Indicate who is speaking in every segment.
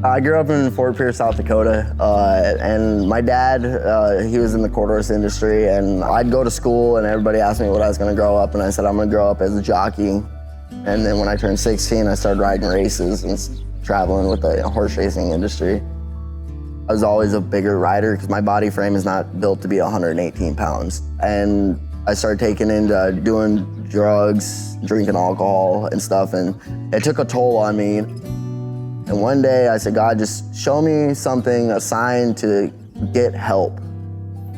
Speaker 1: I grew up in Fort Pierce, South Dakota, and my dad, he was in the quarter horse industry, and I'd go to school and everybody asked me what I was gonna grow up, and I said I'm gonna grow up as a jockey. And then when I turned 16, I started riding races and traveling with the horse racing industry. I was always a bigger rider because my body frame is not built to be 118 pounds. And I started taking into doing drugs, drinking alcohol and stuff, and it took a toll on me. And one day I said, God, just show me something, a sign to get help.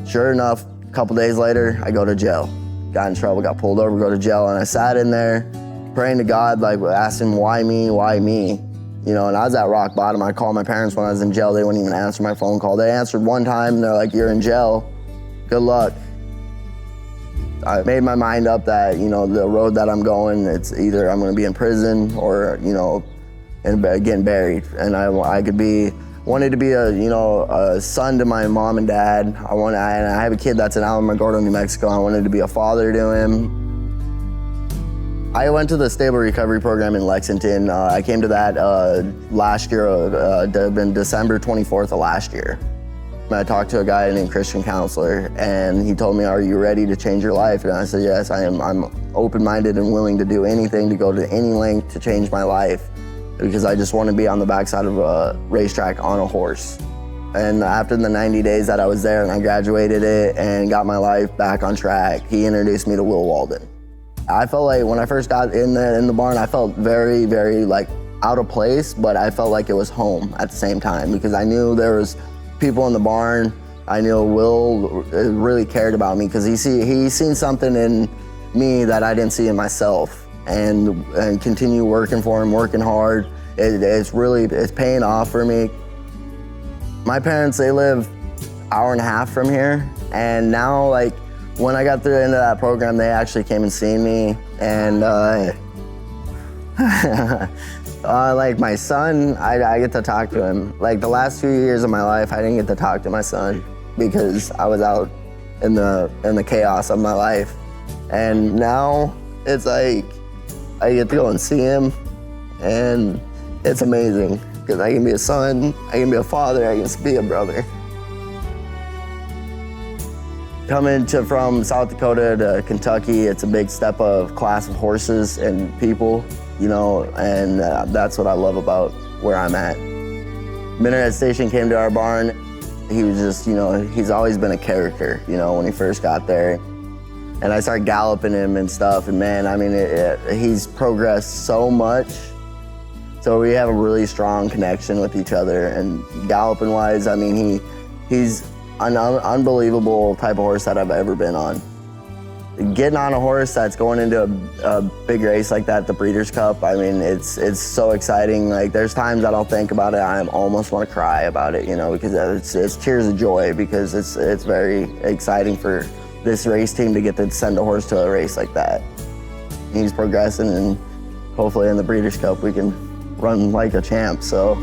Speaker 1: Sure enough, a couple days later, I go to jail. Got in trouble, got pulled over, go to jail, and I sat in there praying to God, like asking, why me, why me? You know, and I was at rock bottom. I called my parents when I was in jail. They wouldn't even answer my phone call. They answered one time, and they're like, you're in jail, good luck. I made my mind up that, you know, the road that I'm going, it's either I'm gonna be in prison or, you know, and getting buried. And I wanted to be a son to my mom and dad. And I have a kid that's in Alamogordo, New Mexico. I wanted to be a father to him. I went to the Stable Recovery Program in Lexington. I came to that last year, in December 24th of last year. I talked to a guy named Christian Counselor, and he told me, are you ready to change your life? And I said, yes, I am. I'm open-minded and willing to do anything, to go to any length to change my life, because I just want to be on the backside of a racetrack on a horse. And after the 90 days that I was there and I graduated it and got my life back on track, he introduced me to Will Walden. I felt like when I first got in the barn, I felt very, very like out of place, but I felt like it was home at the same time, because I knew there was people in the barn. I knew Will really cared about me because he seen something in me that I didn't see in myself, and continue working for him, working hard. It's paying off for me. My parents, they live an hour and a half from here, and now like when I got through into that program, they actually came and seen me, and like my son, I get to talk to him. Like the last 2 years of my life, I didn't get to talk to my son because I was out in the chaos of my life. And now it's like I get to go and see him, and it's amazing because I can be a son, I can be a father, I can be a brother. Coming from South Dakota to Kentucky, it's a big step of class of horses and people, you know, and that's what I love about where I'm at. Minaret Station came to our barn. He was just, you know, he's always been a character, you know, when he first got there. And I started galloping him and stuff, and man, I mean, he's progressed so much. So we have a really strong connection with each other, and galloping wise, I mean, he's an unbelievable type of horse that I've ever been on. Getting on a horse that's going into a big race like that, the Breeders Cup, I mean, it's so exciting. Like there's times I don't think about it, I almost want to cry about it, you know, because it's tears of joy, because it's very exciting for this race team to get to send a horse to a race like that. He's progressing, and hopefully in the Breeders' Cup we can run like a champ, so.